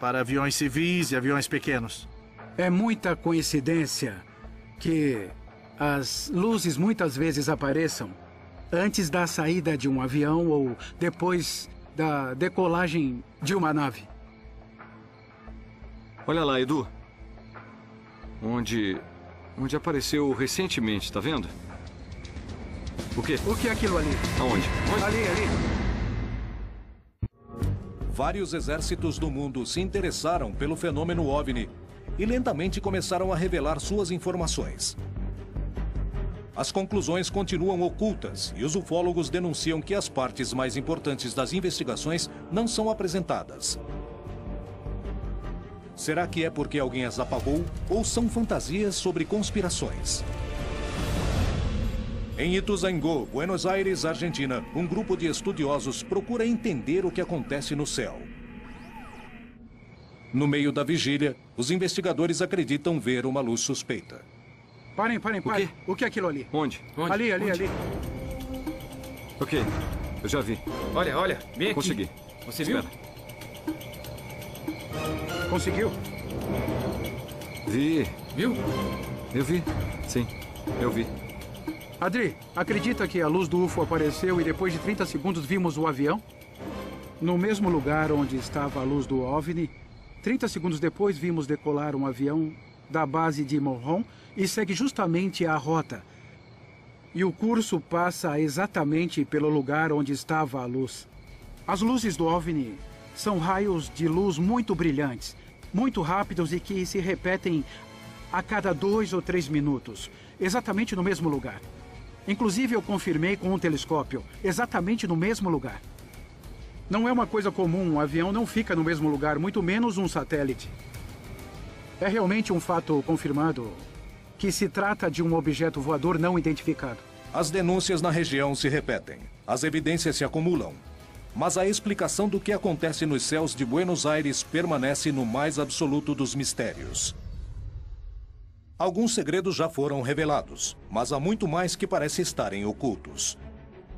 para aviões civis e aviões pequenos. É muita coincidência que as luzes muitas vezes apareçam antes da saída de um avião ou depois da decolagem de uma nave. Olha lá, Edu. Onde apareceu recentemente, tá vendo? O quê? O que é aquilo ali? Aonde? Ali. Vários exércitos do mundo se interessaram pelo fenômeno OVNI e lentamente começaram a revelar suas informações. As conclusões continuam ocultas e os ufólogos denunciam que as partes mais importantes das investigações não são apresentadas. Será que é porque alguém as apagou ou são fantasias sobre conspirações? Em Ituzaingó, Buenos Aires, Argentina, um grupo de estudiosos procura entender o que acontece no céu. No meio da vigília, os investigadores acreditam ver uma luz suspeita. Parem. O que é aquilo ali? Onde? Ali. Ok, eu já vi. Olha, vem aqui. Consegui. Você viu? Espera. Conseguiu? Vi. Viu? Eu vi. Sim, eu vi. Adri, acredita que a luz do UFO apareceu e depois de 30 segundos vimos o avião? No mesmo lugar onde estava a luz do OVNI, 30 segundos depois vimos decolar um avião da base de Moron e segue justamente a rota. E o curso passa exatamente pelo lugar onde estava a luz. As luzes do OVNI são raios de luz muito brilhantes, muito rápidos e que se repetem a cada 2 ou 3 minutos, exatamente no mesmo lugar. Inclusive, eu confirmei com um telescópio, exatamente no mesmo lugar. Não é uma coisa comum, um avião não fica no mesmo lugar, muito menos um satélite. É realmente um fato confirmado que se trata de um objeto voador não identificado. As denúncias na região se repetem, as evidências se acumulam. Mas a explicação do que acontece nos céus de Buenos Aires permanece no mais absoluto dos mistérios. Alguns segredos já foram revelados, mas há muito mais que parece estarem ocultos.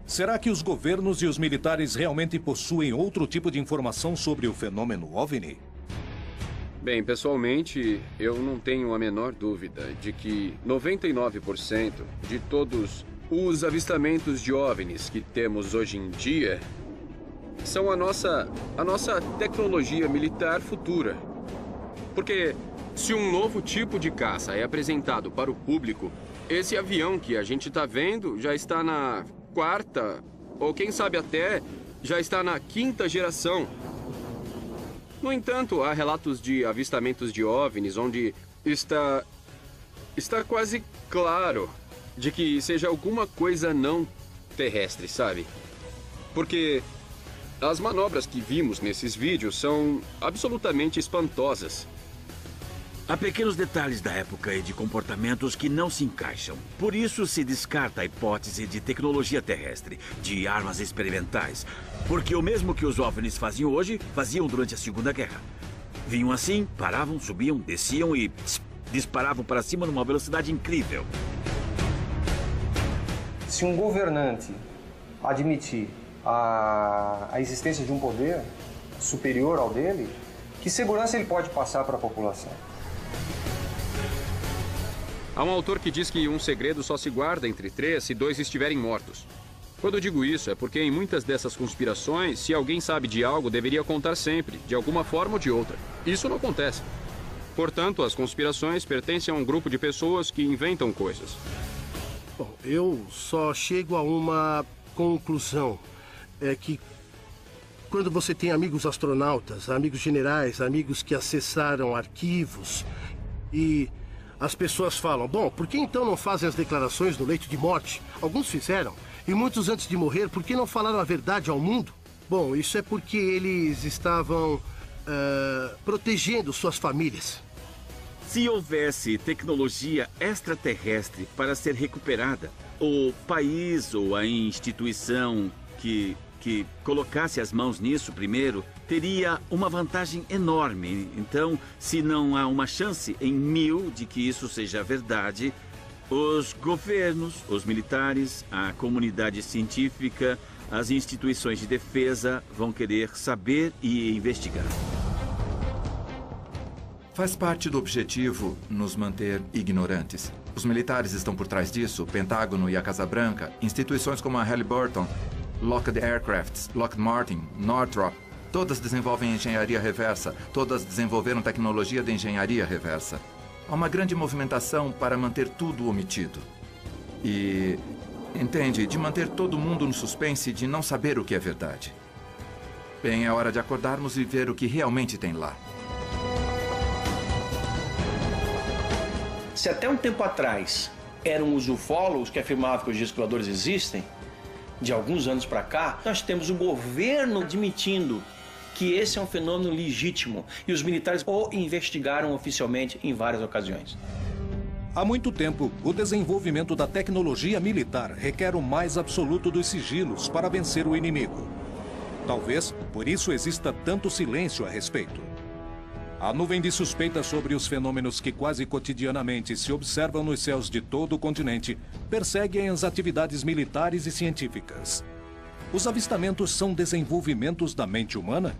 Será que os governos e os militares realmente possuem outro tipo de informação sobre o fenômeno OVNI? Bem, pessoalmente, eu não tenho a menor dúvida de que 99% de todos os avistamentos de OVNIs que temos hoje em dia são a nossa tecnologia militar futura. Porque se um novo tipo de caça é apresentado para o público, esse avião que a gente está vendo já está na 4ª, ou quem sabe até já está na 5ª geração. No entanto, há relatos de avistamentos de OVNIs onde está quase claro de que seja alguma coisa não terrestre, sabe? Porque as manobras que vimos nesses vídeos são absolutamente espantosas. Há pequenos detalhes da época e de comportamentos que não se encaixam. Por isso se descarta a hipótese de tecnologia terrestre, de armas experimentais. Porque o mesmo que os OVNIs faziam hoje, faziam durante a Segunda Guerra. Vinham assim, paravam, subiam, desciam e disparavam para cima numa velocidade incrível. Se um governante admitir a existência de um poder, superior ao dele, que segurança ele pode passar para a população? Há um autor que diz que um segredo só se guarda entre 3 se 2 estiverem mortos. Quando eu digo isso, é porque em muitas dessas conspirações, se alguém sabe de algo, deveria contar sempre, de alguma forma ou de outra. Isso não acontece. Portanto, as conspirações pertencem a um grupo de pessoas que inventam coisas. Bom, eu só chego a uma conclusão. É que quando você tem amigos astronautas, amigos generais, amigos que acessaram arquivos e as pessoas falam, bom, por que então não fazem as declarações no leito de morte? Alguns fizeram. E muitos antes de morrer, por que não falaram a verdade ao mundo? Bom, isso é porque eles estavam protegendo suas famílias. Se houvesse tecnologia extraterrestre para ser recuperada, o país ou a instituição que colocasse as mãos nisso primeiro teria uma vantagem enorme. Então, se não há uma chance em 1000 de que isso seja verdade, os governos, os militares, a comunidade científica, as instituições de defesa vão querer saber e investigar. Faz parte do objetivo nos manter ignorantes. Os militares estão por trás disso, o Pentágono e a Casa Branca, instituições como a Halliburton, Lockheed Aircraft, Lockheed Martin, Northrop, todas desenvolvem engenharia reversa, todas desenvolveram tecnologia de engenharia reversa. Há uma grande movimentação para manter tudo omitido. E, entende, de manter todo mundo no suspense de não saber o que é verdade. Bem, é hora de acordarmos e ver o que realmente tem lá. Se até um tempo atrás eram os ufólogos que afirmavam que os discos voadores existem, de alguns anos para cá, nós temos o governo admitindo que esse é um fenômeno legítimo e os militares o investigaram oficialmente em várias ocasiões. Há muito tempo, o desenvolvimento da tecnologia militar requer o mais absoluto dos sigilos para vencer o inimigo. Talvez por isso exista tanto silêncio a respeito. A nuvem de suspeitas sobre os fenômenos que quase cotidianamente se observam nos céus de todo o continente perseguem as atividades militares e científicas. Os avistamentos são desenvolvimentos da mente humana?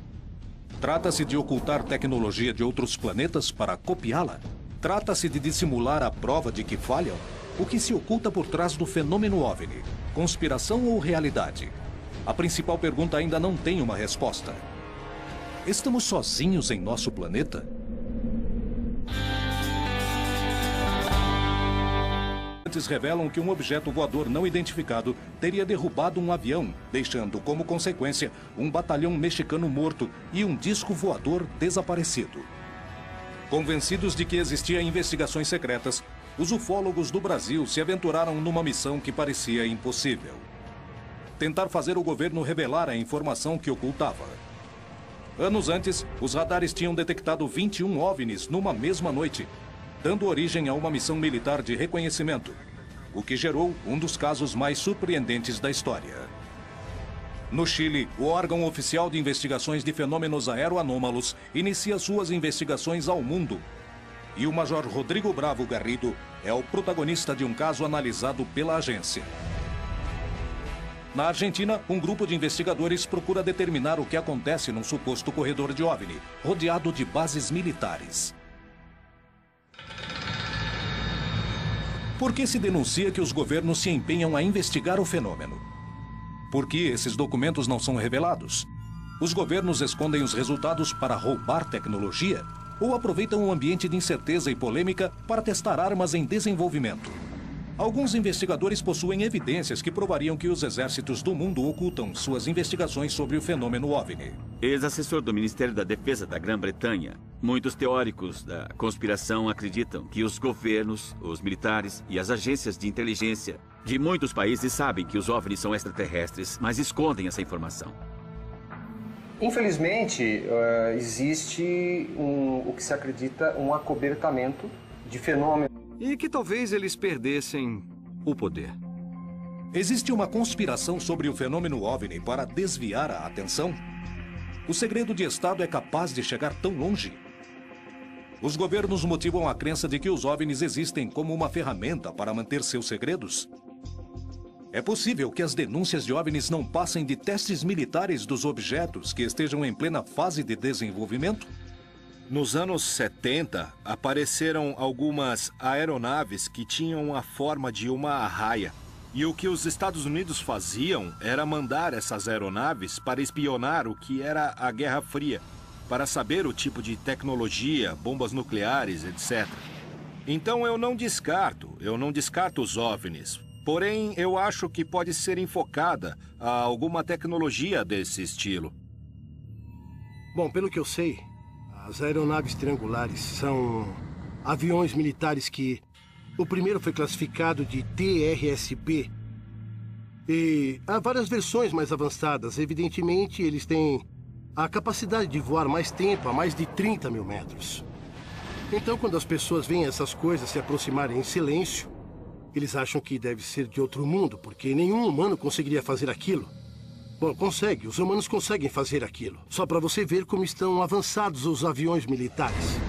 Trata-se de ocultar tecnologia de outros planetas para copiá-la? Trata-se de dissimular a prova de que falham? O que se oculta por trás do fenômeno OVNI? Conspiração ou realidade? A principal pergunta ainda não tem uma resposta. Estamos sozinhos em nosso planeta? Revelam que um objeto voador não identificado teria derrubado um avião, deixando como consequência um batalhão mexicano morto e um disco voador desaparecido. Convencidos de que existiam investigações secretas, os ufólogos do Brasil se aventuraram numa missão que parecia impossível. Tentar fazer o governo revelar a informação que ocultava. Anos antes, os radares tinham detectado 21 OVNIs numa mesma noite, dando origem a uma missão militar de reconhecimento, o que gerou um dos casos mais surpreendentes da história. No Chile, o órgão oficial de investigações de fenômenos aeroanômalos inicia suas investigações ao mundo. E o Major Rodrigo Bravo Garrido é o protagonista de um caso analisado pela agência. Na Argentina, um grupo de investigadores procura determinar o que acontece num suposto corredor de OVNI, rodeado de bases militares. Por que se denuncia que os governos se empenham a investigar o fenômeno? Por que esses documentos não são revelados? Os governos escondem os resultados para roubar tecnologia? Ou aproveitam um ambiente de incerteza e polêmica para testar armas em desenvolvimento? Alguns investigadores possuem evidências que provariam que os exércitos do mundo ocultam suas investigações sobre o fenômeno OVNI. Ex-assessor do Ministério da Defesa da Grã-Bretanha, muitos teóricos da conspiração acreditam que os governos, os militares e as agências de inteligência de muitos países sabem que os OVNIs são extraterrestres, mas escondem essa informação. Infelizmente, existe o que se acredita um acobertamento de fenômenos. E que talvez eles perdessem o poder. Existe uma conspiração sobre o fenômeno OVNI para desviar a atenção? O segredo de Estado é capaz de chegar tão longe? Os governos motivam a crença de que os OVNIs existem como uma ferramenta para manter seus segredos? É possível que as denúncias de OVNIs não passem de testes militares dos objetos que estejam em plena fase de desenvolvimento? Nos anos 70, apareceram algumas aeronaves que tinham a forma de uma arraia. E o que os Estados Unidos faziam era mandar essas aeronaves para espionar o que era a Guerra Fria, para saber o tipo de tecnologia, bombas nucleares, etc. Então eu não descarto os OVNIs. Porém, eu acho que pode ser enfocada a alguma tecnologia desse estilo. Bom, pelo que eu sei, as aeronaves triangulares são aviões militares que o primeiro foi classificado de TRS-B. E há várias versões mais avançadas. Evidentemente, eles têm a capacidade de voar mais tempo, a mais de 30 mil metros. Então, quando as pessoas veem essas coisas se aproximarem em silêncio, eles acham que deve ser de outro mundo, porque nenhum humano conseguiria fazer aquilo. Bom, os humanos conseguem fazer aquilo. Só para você ver como estão avançados os aviões militares.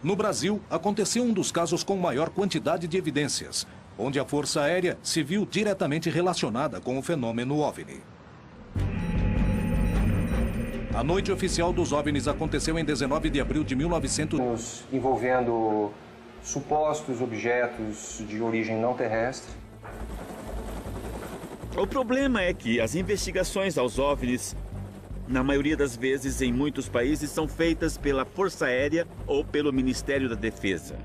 No Brasil, aconteceu um dos casos com maior quantidade de evidências, onde a Força Aérea se viu diretamente relacionada com o fenômeno OVNI. A noite oficial dos OVNIs aconteceu em 19 de abril de 1900... envolvendo supostos objetos de origem não terrestre. O problema é que as investigações aos OVNIs, na maioria das vezes em muitos países, são feitas pela Força Aérea ou pelo Ministério da Defesa.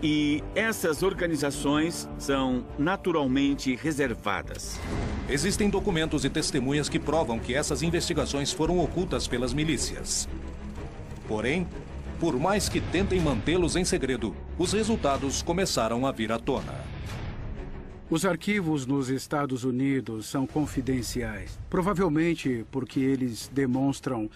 E essas organizações são naturalmente reservadas. Existem documentos e testemunhas que provam que essas investigações foram ocultas pelas milícias. Porém, por mais que tentem mantê-los em segredo, os resultados começaram a vir à tona. Os arquivos nos Estados Unidos são confidenciais, provavelmente porque eles demonstram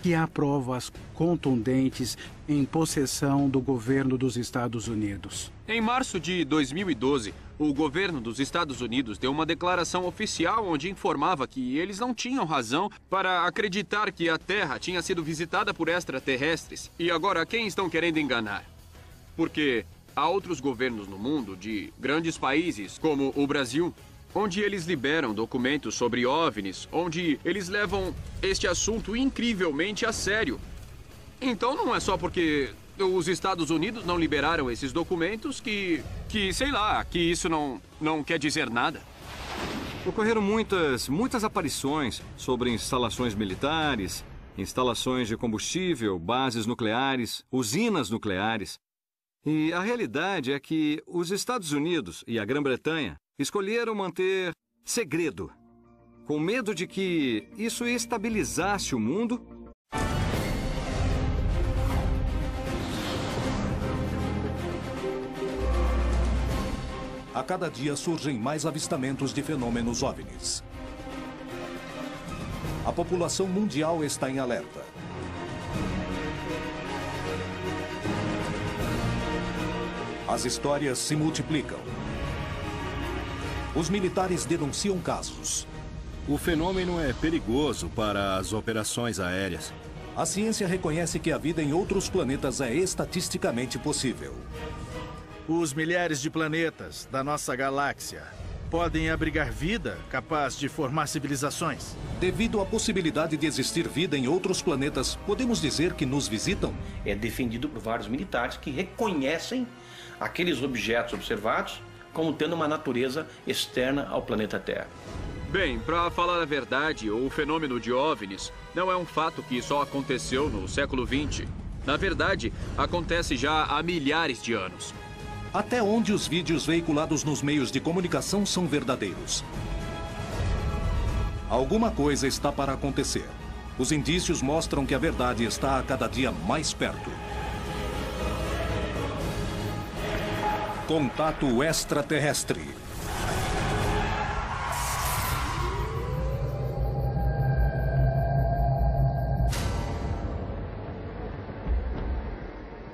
que há provas contundentes em possessão do governo dos Estados Unidos. Em março de 2012, o governo dos Estados Unidos deu uma declaração oficial onde informava que eles não tinham razão para acreditar que a Terra tinha sido visitada por extraterrestres. E agora, quem estão querendo enganar? Porque há outros governos no mundo, de grandes países, como o Brasil, onde eles liberam documentos sobre OVNIs, onde eles levam este assunto incrivelmente a sério. Então não é só porque os Estados Unidos não liberaram esses documentos que sei lá, que isso não quer dizer nada. Ocorreram muitas aparições sobre instalações militares, instalações de combustível, bases nucleares, usinas nucleares. E a realidade é que os Estados Unidos e a Grã-Bretanha escolheram manter segredo, com medo de que isso estabilizasse o mundo. A cada dia surgem mais avistamentos de fenômenos OVNIs. A população mundial está em alerta. As histórias se multiplicam. Os militares denunciam casos. O fenômeno é perigoso para as operações aéreas. A ciência reconhece que a vida em outros planetas é estatisticamente possível. Os milhares de planetas da nossa galáxia podem abrigar vida capaz de formar civilizações. Devido à possibilidade de existir vida em outros planetas, podemos dizer que nos visitam? É defendido por vários militares que reconhecem aqueles objetos observados como tendo uma natureza externa ao planeta Terra. Bem, para falar a verdade, o fenômeno de OVNIs não é um fato que só aconteceu no século XX. Na verdade, acontece já há milhares de anos. Até onde os vídeos veiculados nos meios de comunicação são verdadeiros? Alguma coisa está para acontecer. Os indícios mostram que a verdade está a cada dia mais perto. Contato extraterrestre.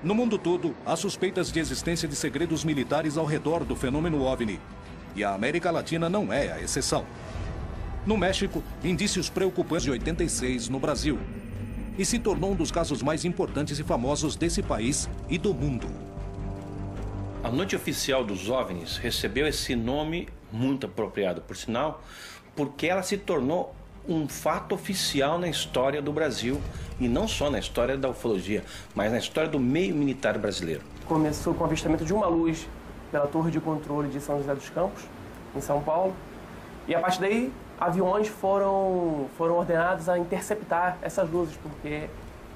No mundo todo, há suspeitas de existência de segredos militares ao redor do fenômeno OVNI. E a América Latina não é a exceção. No México, indícios preocupantes de 86 no Brasil. E se tornou um dos casos mais importantes e famosos desse país e do mundo. A noite oficial dos OVNIs recebeu esse nome muito apropriado, por sinal, porque ela se tornou um fato oficial na história do Brasil, e não só na história da ufologia, mas na história do meio militar brasileiro. Começou com o avistamento de uma luz pela torre de controle de São José dos Campos, em São Paulo, e a partir daí aviões foram ordenados a interceptar essas luzes, porque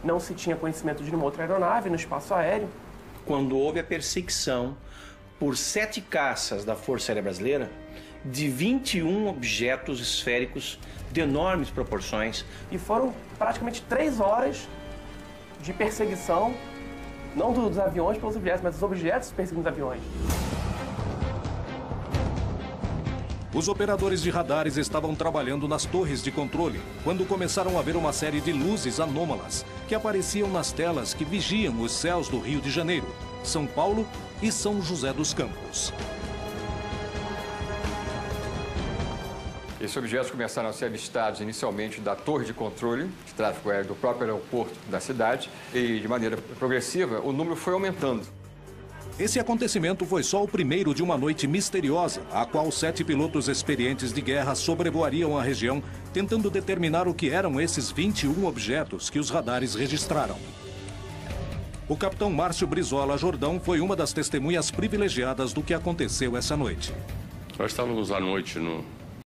não se tinha conhecimento de nenhuma outra aeronave no espaço aéreo. Quando houve a perseguição por 7 caças da Força Aérea Brasileira, de 21 objetos esféricos de enormes proporções. E foram praticamente 3 horas de perseguição, não dos aviões pelos objetos, mas dos objetos perseguindo os aviões. Os operadores de radares estavam trabalhando nas torres de controle quando começaram a ver uma série de luzes anômalas que apareciam nas telas que vigiam os céus do Rio de Janeiro, São Paulo e São José dos Campos. Esses objetos começaram a ser avistados inicialmente da torre de controle de tráfego aéreo do próprio aeroporto da cidade e, de maneira progressiva, o número foi aumentando. Esse acontecimento foi só o primeiro de uma noite misteriosa, a qual 7 pilotos experientes de guerra sobrevoariam a região, tentando determinar o que eram esses 21 objetos que os radares registraram. O capitão Márcio Brizola Jordão foi uma das testemunhas privilegiadas do que aconteceu essa noite. Nós estávamos à noite no